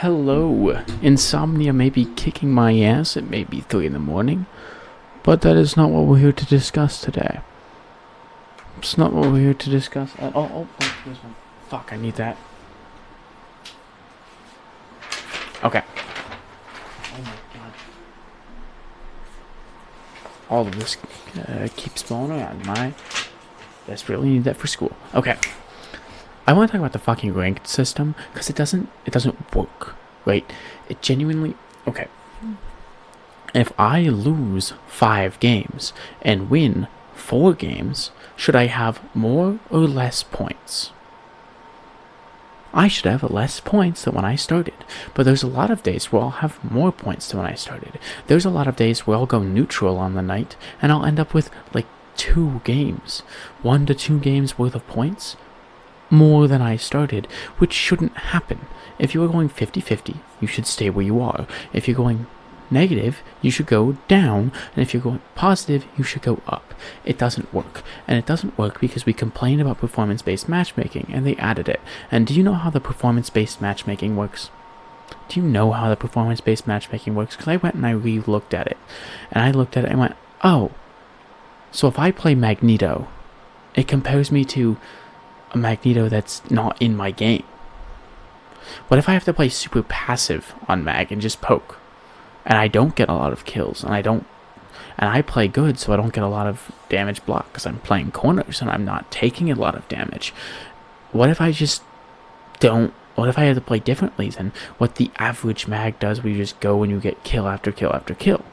Hello. Insomnia may be kicking my ass. It may be 3 in the morning. But that is not what we're here to discuss today. It's not what we're here to discuss. There's one. Fuck, I need that. Okay. Oh my god. All of this keeps blowing around. I just really need that for school. Okay. I want to talk about the fucking ranked system because it doesn't work, right? It genuinely okay. If I lose 5 games and win 4 games, should I have more or less points? I should have less points than when I started, but there's a lot of days where I'll have more points than when I started. There's a lot of days where I'll go neutral on the night and I'll end up with like 2 games, 1 to 2 games worth of points more than I started, which shouldn't happen. If you are going 50-50, you should stay where you are. If you're going negative, you should go down, and if you're going positive, you should go up. It doesn't work, and it doesn't work because we complained about performance-based matchmaking, and they added it. And do you know how the performance-based matchmaking works? Do you know how the performance-based matchmaking works? Because I went and I re-looked at it, and I looked at it and went, oh, so if I play Magneto, it compares me to a Magneto that's not in my game. What if I have to play super passive on Mag and just poke, and I don't get a lot of kills, and I play good, so I don't get a lot of damage block because I'm playing corners and I'm not taking a lot of damage? What if I just don't? What if I have to play differently than what the average Mag does, where you just go and you get kill after kill after kill?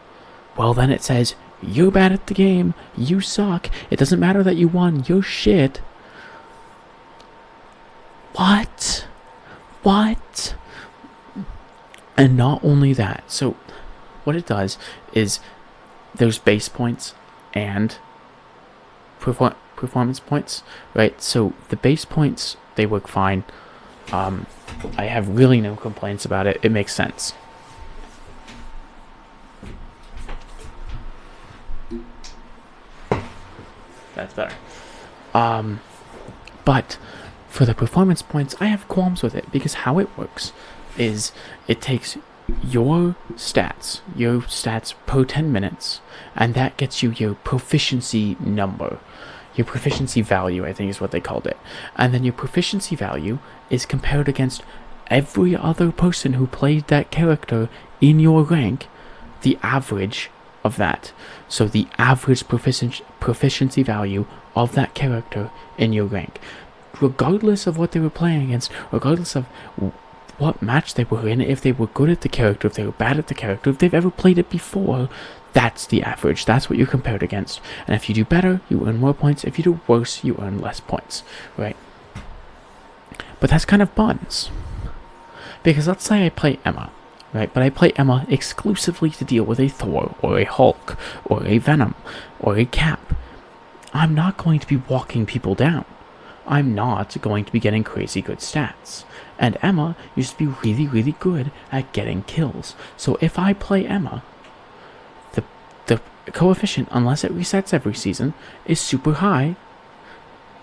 Well, then it says you're bad at the game, you suck. It doesn't matter that you won, you're shit. What? And not only that, so what it does is there's base points and performance points, right? So the base points, they work fine. I have really no complaints about it. It makes sense. That's better. But for the performance points, I have qualms with it because how it works is it takes your stats per 10 minutes, and that gets you your proficiency number. Your proficiency value, I think is what they called it. And then your proficiency value is compared against every other person who played that character in your rank, the average of that. So the average proficiency value of that character in your rank, regardless of what they were playing against, regardless of what match they were in, if they were good at the character, if they were bad at the character, if they've ever played it before, that's the average. That's what you're compared against. And if you do better, you earn more points. If you do worse, you earn less points, right? But that's kind of buns. Because let's say I play Emma, right? But I play Emma exclusively to deal with a Thor, or a Hulk, or a Venom, or a Cap. I'm not going to be walking people down. I'm not going to be getting crazy good stats. And Emma used to be really, really good at getting kills. So if I play Emma, the coefficient, unless it resets every season, is super high.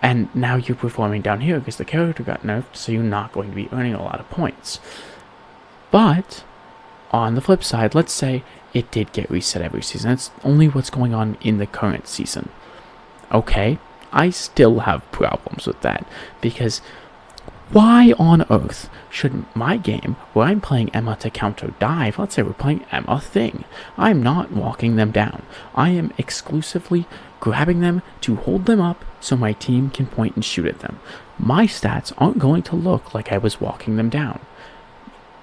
And now you're performing down here because the character got nerfed, so you're not going to be earning a lot of points. But on the flip side, let's say it did get reset every season. That's only what's going on in the current season. Okay, I still have problems with that, because why on earth should my game, where I'm playing Emma to counter dive, let's say we're playing Emma Thing, I'm not walking them down. I am exclusively grabbing them to hold them up so my team can point and shoot at them. My stats aren't going to look like I was walking them down,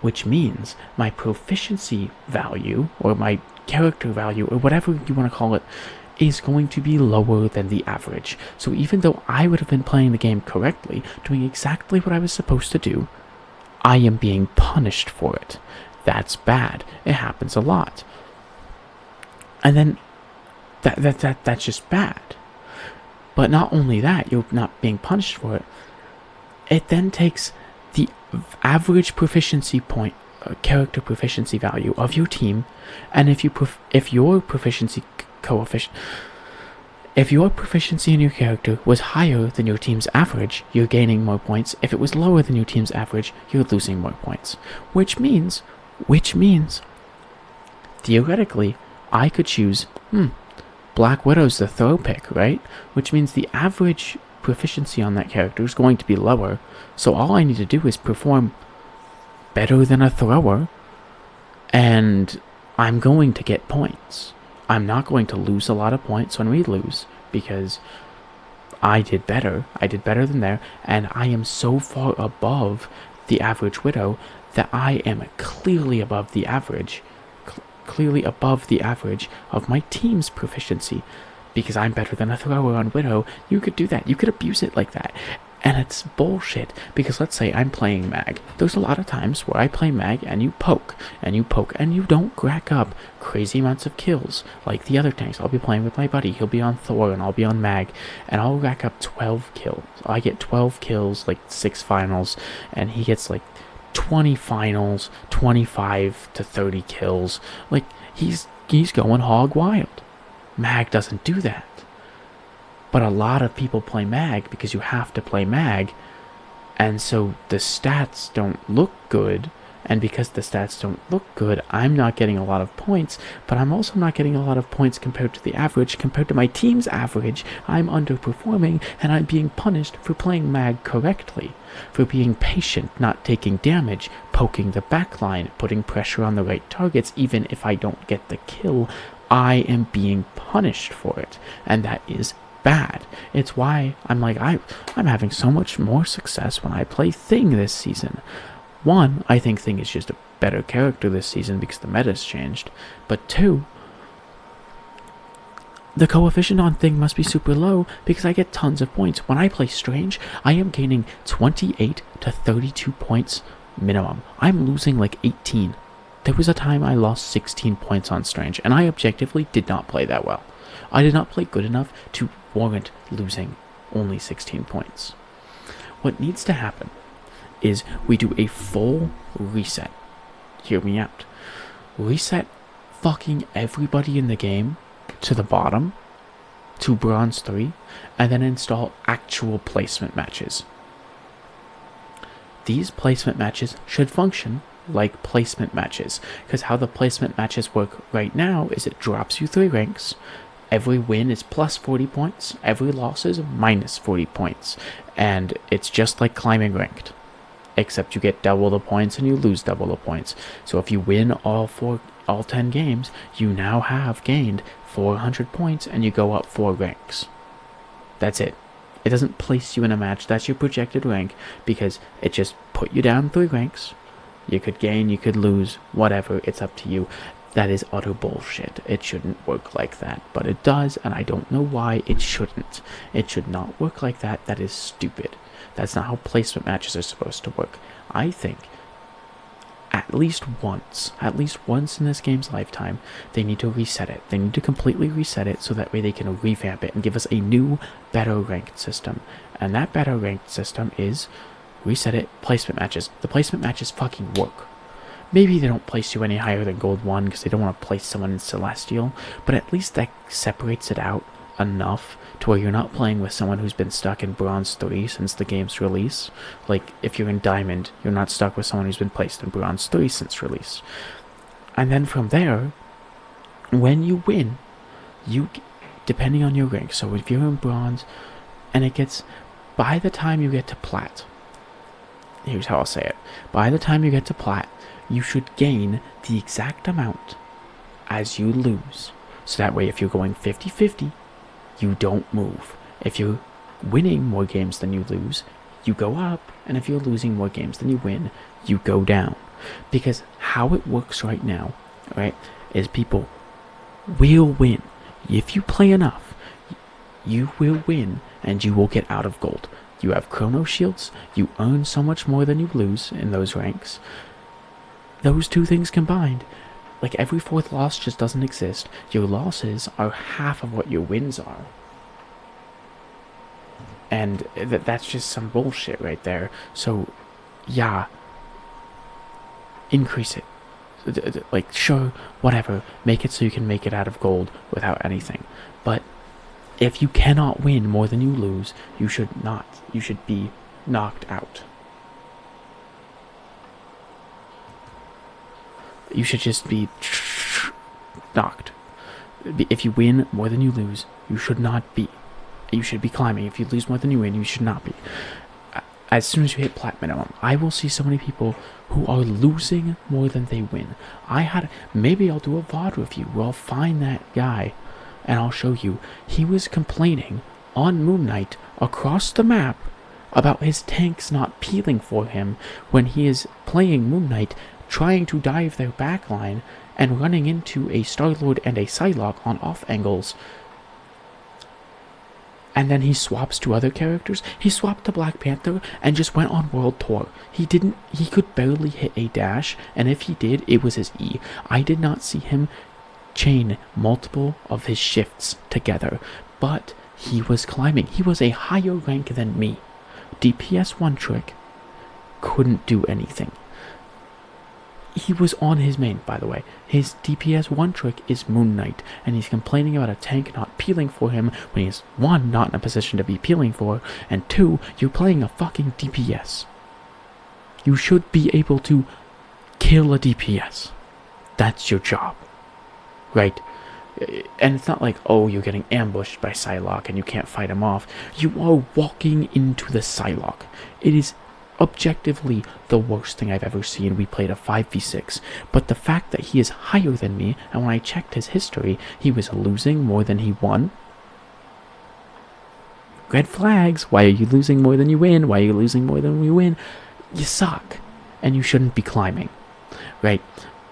which means my proficiency value, or my character value, or whatever you want to call it, is going to be lower than the average. So even though I would have been playing the game correctly, doing exactly what I was supposed to do, I am being punished for it. That's bad. It happens a lot. And then that's just bad. But not only that, you're not being punished for it. It then takes the average proficiency point, character proficiency value of your team, and if your proficiency coefficient, If your proficiency in your character was higher than your team's average, you're gaining more points. If it was lower than your team's average, you're losing more points. Which means, theoretically, I could choose, Black Widow's the throw pick, right? Which means the average proficiency on that character is going to be lower, so all I need to do is perform better than a thrower, and I'm going to get points. I'm not going to lose a lot of points when we lose, because I did better than there, and I am so far above the average Widow that I am clearly above the average of my team's proficiency. Because I'm better than a thrower on Widow, you could do that. You could abuse it like that. And it's bullshit, because let's say I'm playing Mag. There's a lot of times where I play Mag and you poke, and you don't rack up crazy amounts of kills like the other tanks. I'll be playing with my buddy, he'll be on Thor and I'll be on Mag, and I'll rack up 12 kills. I get 12 kills, like 6 finals, and he gets like 20 finals, 25 to 30 kills. Like, he's going hog wild. Mag doesn't do that. But a lot of people play Mag because you have to play Mag, and so the stats don't look good, and because the stats don't look good, I'm not getting a lot of points, but I'm also not getting a lot of points compared to the average. Compared to my team's average, I'm underperforming, and I'm being punished for playing Mag correctly, for being patient, not taking damage, poking the backline, putting pressure on the right targets. Even if I don't get the kill, I am being punished for it, and that is bad. It's why I'm having so much more success when I play Thing this season. One, I think Thing is just a better character this season because the meta's changed. But two, the coefficient on Thing must be super low because I get tons of points. When I play Strange, I am gaining 28 to 32 points minimum. I'm losing like 18. There was a time I lost 16 points on Strange, and I objectively did not play that well. I did not play good enough to warrant losing only 16 points. What needs to happen is we do a full reset. Hear me out. Reset fucking everybody in the game to the bottom, to Bronze 3, and then install actual placement matches. These placement matches should function like placement matches, because how the placement matches work right now is it drops you 3 ranks. Every win is plus 40 points, every loss is minus 40 points, and it's just like climbing ranked, except you get double the points and you lose double the points. So if you win all 10 games, you now have gained 400 points and you go up 4 ranks. That's it. It doesn't place you in a match, that's your projected rank, because it just put you down 3 ranks. You could gain, you could lose, whatever, it's up to you. That is utter bullshit. It shouldn't work like that, but it does, and I don't know why it shouldn't. It should not work like that. That is stupid. That's not how placement matches are supposed to work. I think at least once in this game's lifetime, they need to reset it. They need to completely reset it so that way they can revamp it and give us a new, better ranked system. And that better ranked system is reset it, placement matches. The placement matches fucking work. Maybe they don't place you any higher than Gold 1 because they don't want to place someone in Celestial, but at least that separates it out enough to where you're not playing with someone who's been stuck in Bronze 3 since the game's release. Like, if you're in Diamond, you're not stuck with someone who's been placed in Bronze 3 since release. And then from there, when you win, depending on your rank, so if you're in Bronze, and it gets, by the time you get to Plat, here's how I'll say it, by the time you get to Plat, you should gain the exact amount as you lose. So that way, if you're going 50-50, you don't move. If you're winning more games than you lose, you go up. And if you're losing more games than you win, you go down. Because how it works right now, right, is people will win. If you play enough, you will win and you will get out of gold. You have chrono shields, you earn so much more than you lose in those ranks. Those two things combined, like every 4th loss just doesn't exist. Your losses are half of what your wins are. And that's just some bullshit right there. So, yeah, increase it. Like, sure, whatever, make it so you can make it out of gold without anything. But If you cannot win more than you lose, you should not. You should be knocked out. You should just be knocked. If you win more than you lose, you should not be. You should be climbing. If you lose more than you win, you should not be. As soon as you hit plat minimum, I will see so many people who are losing more than they win. Maybe I'll do a VOD review where I'll find that guy and I'll show you. He was complaining on Moon Knight across the map about his tanks not peeling for him when he is playing Moon Knight, trying to dive their backline and running into a Star-Lord and a Psylocke on off angles. And then he swaps to other characters. He swapped to Black Panther and just went on world tour. He could barely hit a dash, and if he did, it was his E. I did not see him chain multiple of his shifts together, but he was climbing. He was a higher rank than me. DPS one trick couldn't do anything. He was on his main, by the way. His DPS one trick is Moon Knight, and he's complaining about a tank not peeling for him when he's, one, not in a position to be peeling for, and two, you're playing a fucking DPS. You should be able to kill a DPS. That's your job. Right? And it's not like, oh, you're getting ambushed by Psylocke and you can't fight him off. You are walking into the Psylocke. It is objectively the worst thing I've ever seen. We played a 5v6, but the fact that he is higher than me, and when I checked his history, he was losing more than he won. Red flags. Why are you losing more than you win? Why are you losing more than you win? You suck, and you shouldn't be climbing. Right?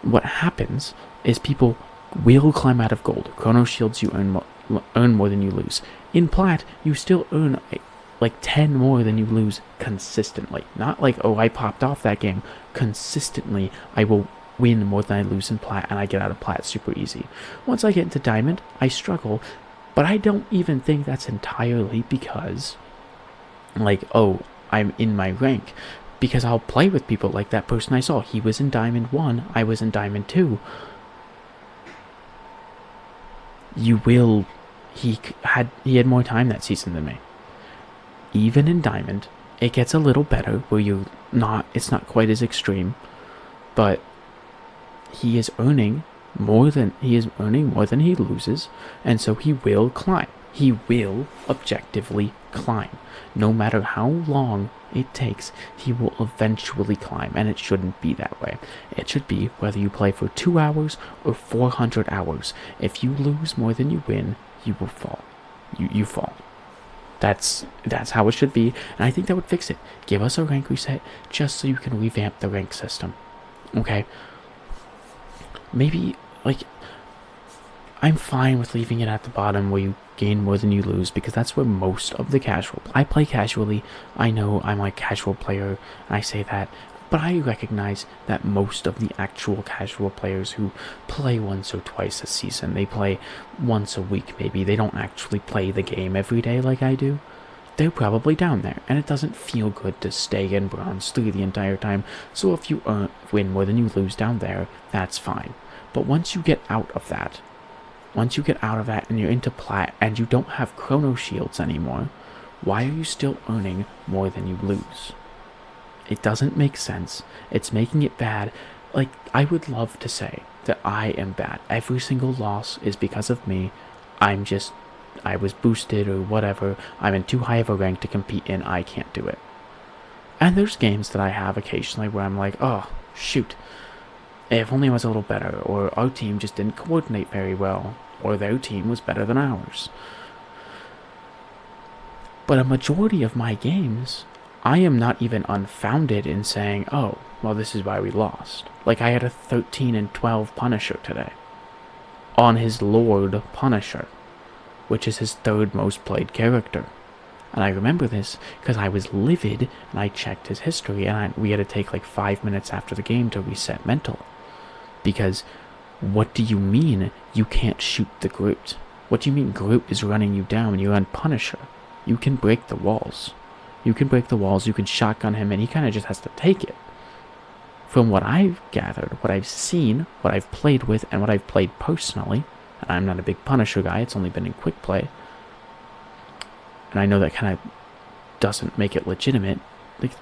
What happens is people will climb out of gold. Chrono shields, you earn more than you lose. In plat, you still earn like 10 more than you lose consistently. Not like, oh, I popped off that game. Consistently, I will win more than I lose in plat, and I get out of plat super easy. Once I get into diamond, I struggle, but I don't even think that's entirely because, like, oh, I'm in my rank. Because I'll play with people like that person I saw. He was in diamond 1, I was in diamond 2. He had more time that season than me. Even in diamond, it gets a little better where it's not quite as extreme, but he is earning more than he loses, and so he will climb. He will objectively climb. No matter how long it takes, he will eventually climb, and it shouldn't be that way. It should be whether you play for 2 hours or 400 hours. If you lose more than you win, you will fall. You fall. That's how it should be, and I think that would fix it. Give us a rank reset just so you can revamp the rank system. Okay? Maybe, like, I'm fine with leaving it at the bottom where you gain more than you lose, because that's where most of the casual... I play casually. I know I'm a casual player, and I say that, but I recognize that most of the actual casual players who play once or twice a season, they play once a week maybe, they don't actually play the game every day like I do, they're probably down there, and it doesn't feel good to stay in bronze 3 the entire time. So if you win more than you lose down there, that's fine. But once you get out of that and you're into plat and you don't have chrono shields anymore, why are you still earning more than you lose? It doesn't make sense. It's making it bad. Like, I would love to say that I am bad. Every single loss is because of me. I was boosted or whatever. I'm in too high of a rank to compete in. I can't do it. And there's games that I have occasionally where I'm like, oh, shoot. If only I was a little better. Or our team just didn't coordinate very well. Or their team was better than ours. But a majority of my games, I am not even unfounded in saying, oh, well, this is why we lost. Like, I had a 13 and 12 Punisher today. On his Lord Punisher, which is his 3rd most played character. And I remember this because I was livid, and I checked his history, and we had to take like 5 minutes after the game to reset mental. Because, what do you mean you can't shoot the Groot? What do you mean Groot is running you down when you're on Punisher? You can break the walls. You can shotgun him, and he kind of just has to take it. From what I've gathered, what I've seen, what I've played with, and what I've played personally, and I'm not a big Punisher guy, it's only been in quick play, And I know that kind of doesn't make it legitimate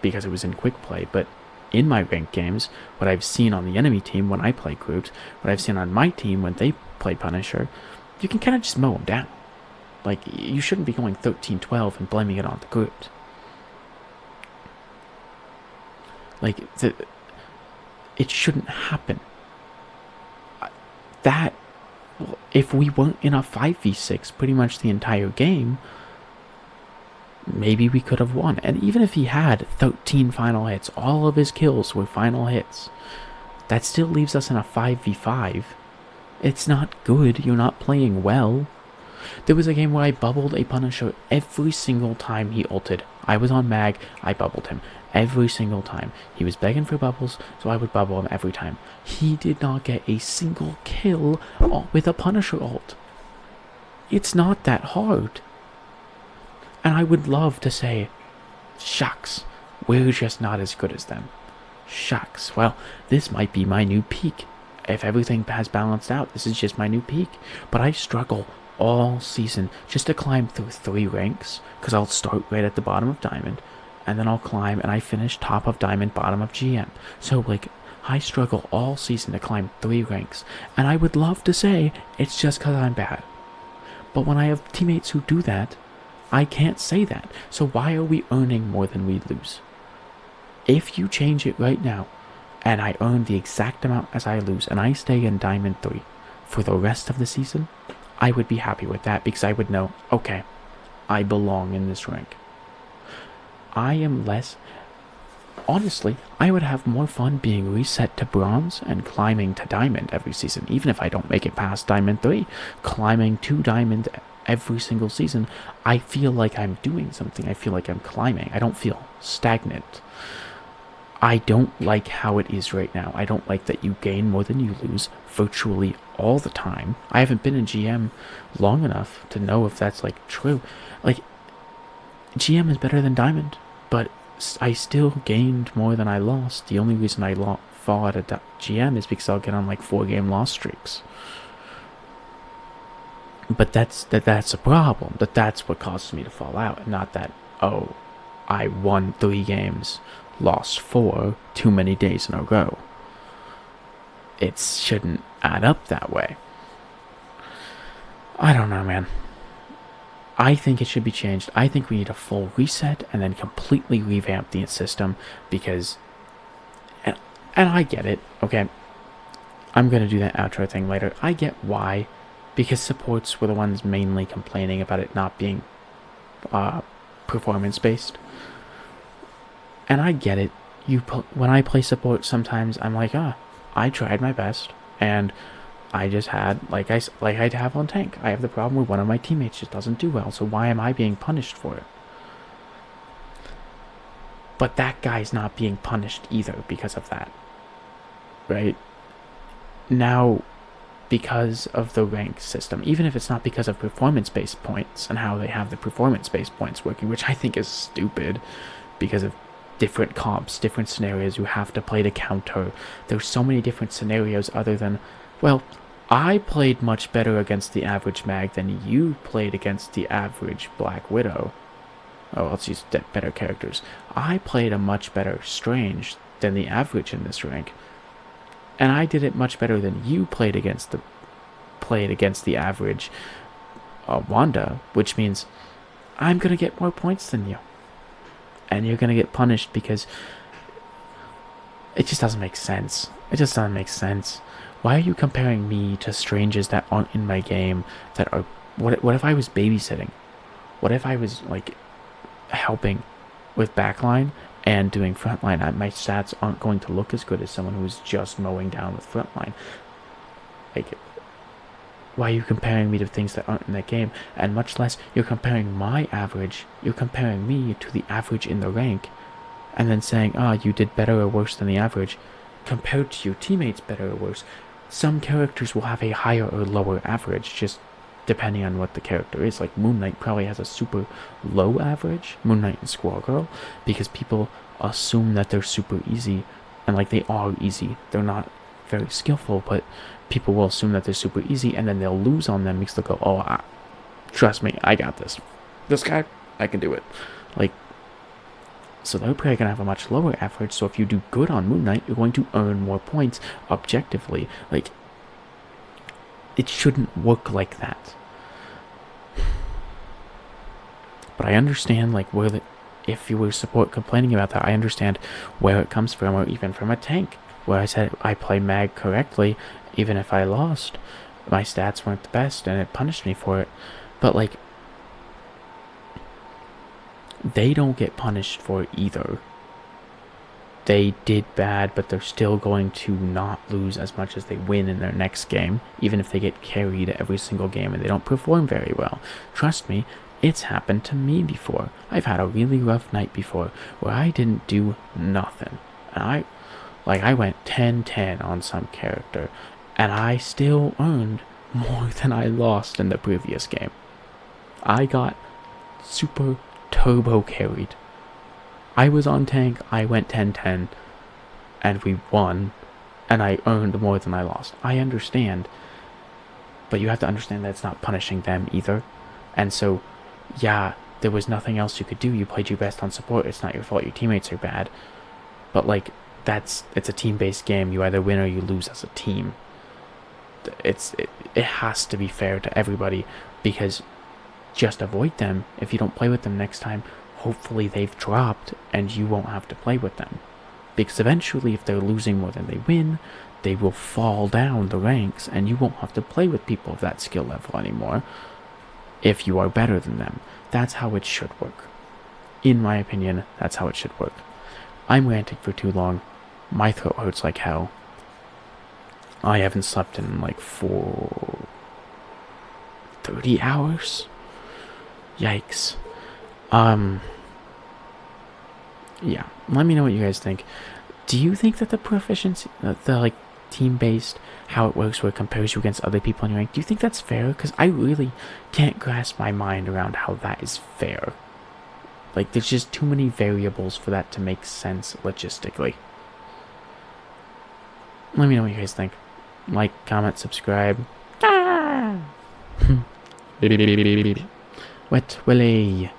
because it was in quick play, but in my ranked games, what I've seen on the enemy team when I play groups, what I've seen on my team when they play Punisher, you can kind of just mow them down. Like, you shouldn't be going 13-12 and blaming it on the groups. Like, it shouldn't happen. That, if we weren't in a 5v6 pretty much the entire game, maybe we could have won. And even if he had 13 final hits, all of his kills were final hits, that still leaves us in a 5v5. It's not good. You're not playing well. There was a game where I bubbled a Punisher every single time he ulted. I was on mag, I bubbled him every single time. He was begging for bubbles, so I would bubble him every time. He did not get a single kill with a Punisher ult. It's not that hard. And I would love to say, shucks, we're just not as good as them. Shucks, well, this might be my new peak. If everything has balanced out, this is just my new peak. But I struggle all season just to climb through 3 ranks, because I'll start right at the bottom of Diamond, and then I'll climb and I finish top of Diamond, bottom of GM. So, like, I struggle all season to climb 3 ranks, and I would love to say it's just because I'm bad. But when I have teammates who do that, I can't say that. So why are we earning more than we lose? If you change it right now, and I earn the exact amount as I lose, and I stay in Diamond 3 for the rest of the season, I would be happy with that, because I would know, okay, I belong in this rank. I am less... Honestly, I would have more fun being reset to bronze and climbing to Diamond every season, even if I don't make it past Diamond 3. Climbing to Diamond every single season, I feel like I'm doing something. I feel like I'm climbing. I don't feel stagnant. I don't like how it is right now. I don't like that you gain more than you lose virtually all the time. I haven't been in GM long enough to know if that's, like, true. Like, GM is better than Diamond, but I still gained more than I lost. The only reason I fall out of GM is because I'll get on, like, 4-game loss streaks. But that's a problem. That's what causes me to fall out, and not that, oh, I won 3 games, lost 4, too many days in a row. It shouldn't add up that way. I don't know, man. I think it should be changed. I think we need a full reset and then completely revamp the system, because... And I get it, okay? I'm going to do that outro thing later. I get why. Because supports were the ones mainly complaining about it not being performance-based. And I get it. When I play support, sometimes I'm like, I tried my best, and I just had, like I'd have on tank. I have the problem where one of my teammates just doesn't do well, so why am I being punished for it? But that guy's not being punished either because of that. Right? Now, because of the rank system, even if it's not because of performance-based points and how they have the performance-based points working, which I think is stupid because of different comps, different scenarios you have to play to counter. There's so many different scenarios other than, well, I played much better against the average mag than you played against the average Black Widow. Oh, let's use better characters. I played a much better Strange than the average in this rank. And I did it much better than you played against the average Wanda, which means I'm going to get more points than you. And you're going to get punished because it just doesn't make sense. It just doesn't make sense. Why are you comparing me to strangers that aren't in my game, that are... What if I was babysitting? What if I was, like, helping with backline and doing frontline? My stats aren't going to look as good as someone who's just mowing down with frontline. Like, why are you comparing me to things that aren't in that game? And much less, you're comparing my average, you're comparing me to the average in the rank, and then saying, you did better or worse than the average, compared to your teammates better or worse. Some characters will have a higher or lower average, just depending on what the character is. Like, Moon Knight probably has a super low average, Moon Knight and Squirrel Girl, because people assume that they're super easy, and, like, they are easy. They're not very skillful, but people will assume that they're super easy, and then they'll lose on them because they'll go, trust me, I got this. This guy, I can do it. Like, so they're probably going to have a much lower average, so if you do good on Moon Knight, you're going to earn more points objectively. Like, it shouldn't work like that. But I understand, like, if you were support complaining about that, I understand where it comes from, or even from a tank, where I said I play mag correctly, even if I lost. My stats weren't the best, and it punished me for it. But, like, they don't get punished for it either. They did bad, but they're still going to not lose as much as they win in their next game, even if they get carried every single game and they don't perform very well. Trust me, it's happened to me before. I've had a really rough night before where I didn't do nothing. And I went 10-10 on some character, and I still earned more than I lost in the previous game. I got super turbo carried. I was on tank, I went 10-10, and we won, and I earned more than I lost. I understand, but you have to understand that it's not punishing them either. And so, yeah, there was nothing else you could do. You played your best on support. It's not your fault your teammates are bad. But, like, it's a team-based game. You either win or you lose as a team. It has to be fair to everybody, because just avoid them. If you don't play with them next time, hopefully they've dropped and you won't have to play with them. Because eventually, if they're losing more than they win, they will fall down the ranks and you won't have to play with people of that skill level anymore if you are better than them. That's how it should work. In my opinion, that's how it should work. I'm ranting for too long. My throat hurts like hell. I haven't slept in like 30 hours? Yikes. Yeah, let me know what you guys think. Do you think that the proficiency, the like team-based, how it works where it compares you against other people in your rank, do you think that's fair? Because I really can't grasp my mind around how that is fair. Like, there's just too many variables for that to make sense logistically. Let me know what you guys think. Like, comment, subscribe. Wet Willy.